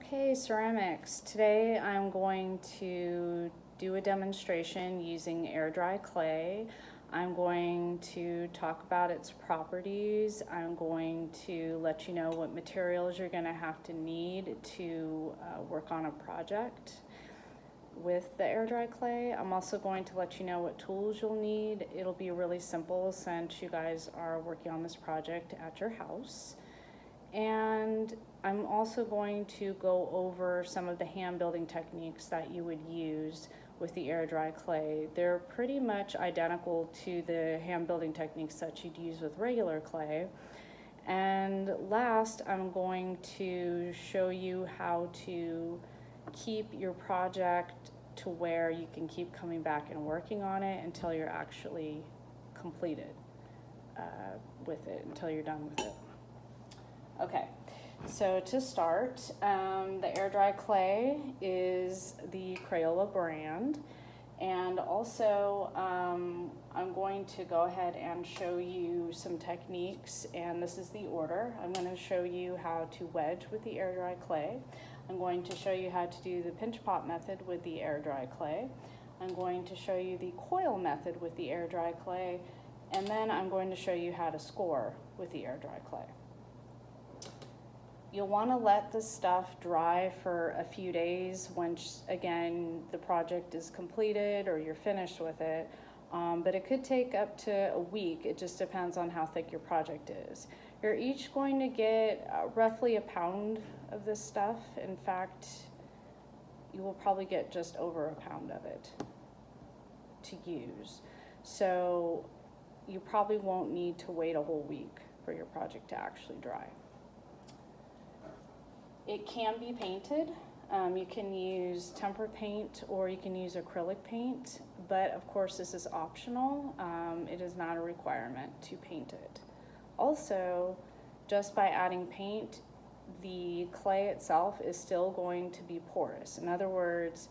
Okay, ceramics. Today I'm going to do a demonstration using air dry clay. I'm going to talk about its properties. I'm going to let you know what materials you're going to have to need to work on a project with the air dry clay. I'm also going to let you know what tools you'll need. It'll be really simple since you guys are working on this project at your house. And I'm also going to go over some of the hand building techniques that you would use with the air dry clay. They're pretty much identical to the hand building techniques that you'd use with regular clay. And last, I'm going to show you how to keep your project to where you can keep coming back and working on it until you're actually completed with it, until you're done with it. Okay, so to start, the air dry clay is the Crayola brand, and also I'm going to go ahead and show you some techniques, and this is the order. I'm going to show you how to wedge with the air dry clay. I'm going to show you how to do the pinch pop method with the air dry clay. I'm going to show you the coil method with the air dry clay, and then I'm going to show you how to score with the air dry clay. You'll want to let the stuff dry for a few days once, again, the project is completed or you're finished with it. But it could take up to a week. It just depends on how thick your project is. You're each going to get roughly a pound of this stuff. In fact, you will probably get just over a pound of it to use. So you probably won't need to wait a whole week for your project to actually dry. It can be painted. You can use tempera paint or you can use acrylic paint, but of course this is optional. It is not a requirement to paint it. Also, just by adding paint, the clay itself is still going to be porous. In other words,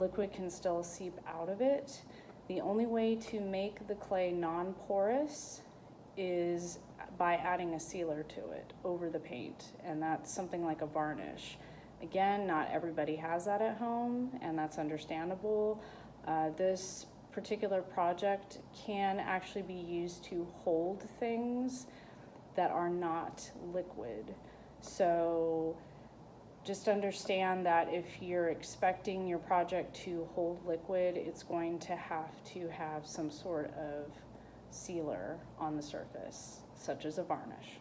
liquid can still seep out of it. The only way to make the clay non-porous is by adding a sealer to it over the paint, and that's something like a varnish. Again, not everybody has that at home, and that's understandable. This particular project can actually be used to hold things that are not liquid. So just understand that if you're expecting your project to hold liquid, it's going to have some sort of sealer on the surface, such as a varnish.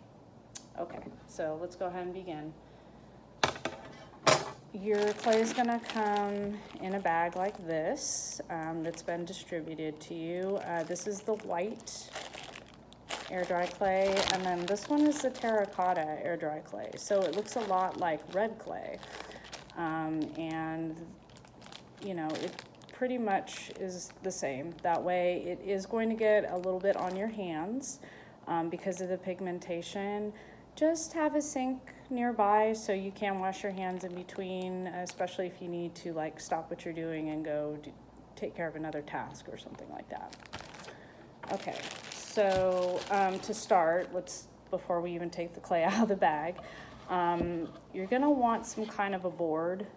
Okay, so let's go ahead and begin. Your clay is gonna come in a bag like this that's been distributed to you. This is the white air dry clay, and then this one is the terracotta air dry clay. So it looks a lot like red clay, and you know, it pretty much is the same. That way it is going to get a little bit on your hands because of the pigmentation. Just have a sink nearby so you can wash your hands in between, especially if you need to like stop what you're doing and go take care of another task or something like that. Okay, so to start, before we even take the clay out of the bag, you're gonna want some kind of a board.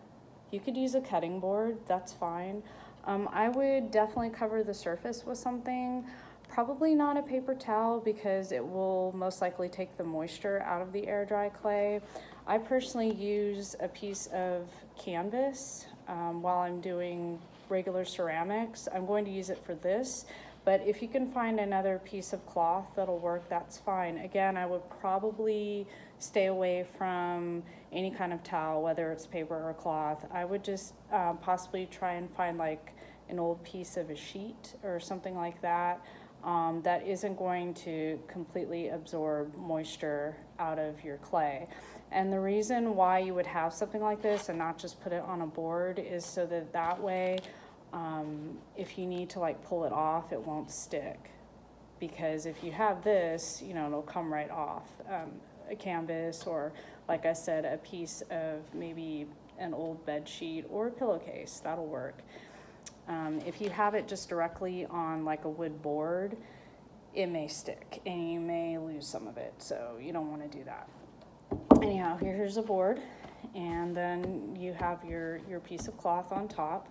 You could use a cutting board, that's fine. I would definitely cover the surface with something, probably not a paper towel because it will most likely take the moisture out of the air dry clay. I personally use a piece of canvas while I'm doing regular ceramics. I'm going to use it for this, but if you can find another piece of cloth that'll work, that's fine. Again, I would probably stay away from any kind of towel, whether it's paper or cloth. I would just possibly try and find like an old piece of a sheet or something like that that isn't going to completely absorb moisture out of your clay. And the reason why you would have something like this and not just put it on a board is so that way if you need to like pull it off, it won't stick. Because if you have this, you know, it'll come right off. A canvas, or like I said, a piece of maybe an old bed sheet or a pillowcase, that'll work. If you have it just directly on like a wood board, it may stick and you may lose some of it, so you don't want to do that. Anyhow, here's a board, and then you have your piece of cloth on top.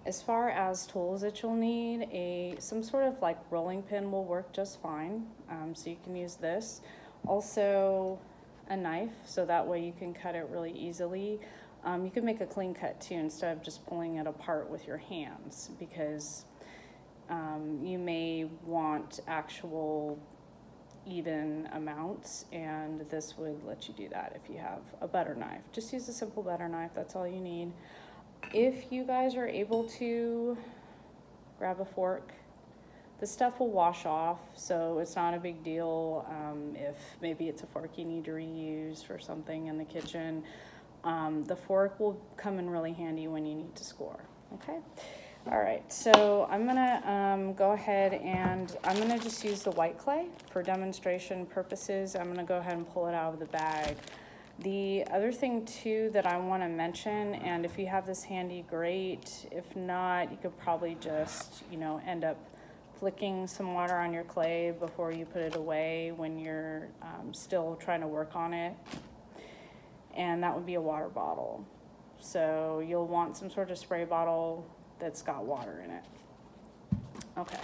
As far as tools that you'll need, some sort of like rolling pin will work just fine. So you can use this. Also a knife, so that way you can cut it really easily. You can make a clean cut too instead of just pulling it apart with your hands, because you may want actual even amounts, and this would let you do that if you have a butter knife. Just use a simple butter knife, that's all you need. If you guys are able to grab a fork, the stuff will wash off, so it's not a big deal if maybe it's a fork you need to reuse for something in the kitchen. The fork will come in really handy when you need to score, okay? All right, so I'm gonna go ahead and I'm gonna just use the white clay for demonstration purposes. I'm gonna go ahead and pull it out of the bag. The other thing too that I want to mention, and if you have this handy, great. If not, you could probably just, you know, end up flicking some water on your clay before you put it away when you're still trying to work on it. And that would be a water bottle. So you'll want some sort of spray bottle that's got water in it. Okay.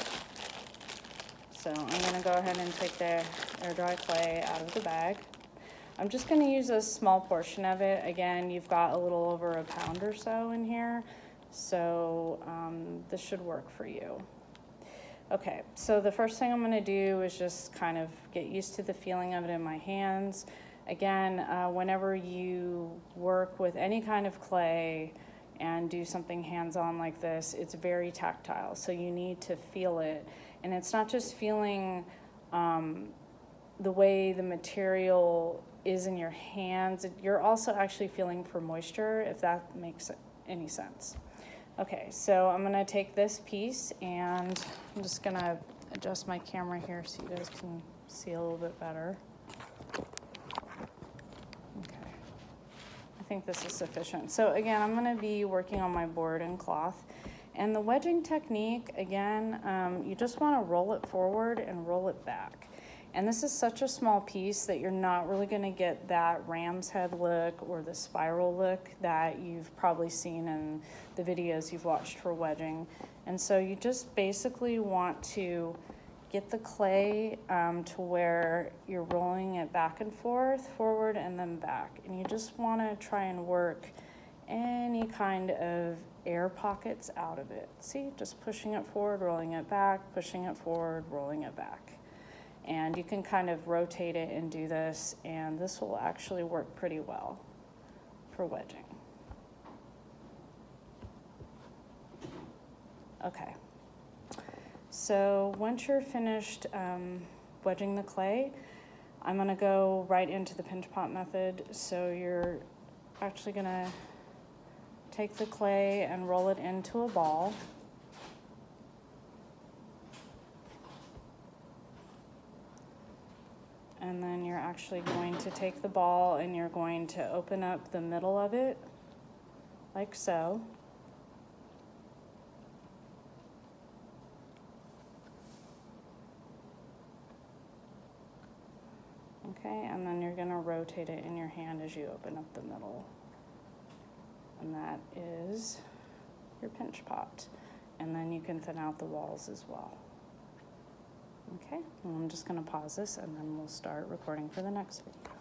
So I'm going to go ahead and take the air dry clay out of the bag. I'm just going to use a small portion of it. Again, you've got a little over a pound or so in here, so this should work for you. Okay, so the first thing I'm going to do is just kind of get used to the feeling of it in my hands. Again, whenever you work with any kind of clay and do something hands-on like this, it's very tactile, so you need to feel it. And it's not just feeling the way the material is in your hands, you're also actually feeling for moisture, if that makes any sense. Okay, so I'm gonna take this piece and I'm just gonna adjust my camera here so you guys can see a little bit better. Okay, I think this is sufficient. So again, I'm gonna be working on my board and cloth. And the wedging technique, again, you just wanna roll it forward and roll it back. And this is such a small piece that you're not really gonna get that ram's head look or the spiral look that you've probably seen in the videos you've watched for wedging. And so you just basically want to get the clay to where you're rolling it back and forth, forward and then back. And you just wanna try and work any kind of air pockets out of it. See, just pushing it forward, rolling it back, pushing it forward, rolling it back. And you can kind of rotate it and do this, and this will actually work pretty well for wedging. Okay, so once you're finished wedging the clay, I'm gonna go right into the pinch pot method. So you're actually gonna take the clay and roll it into a ball. And then you're actually going to take the ball and you're going to open up the middle of it, like so. Okay, and then you're gonna rotate it in your hand as you open up the middle. And that is your pinch pot. And then you can thin out the walls as well. Okay, and I'm just gonna pause this and then we'll start recording for the next video.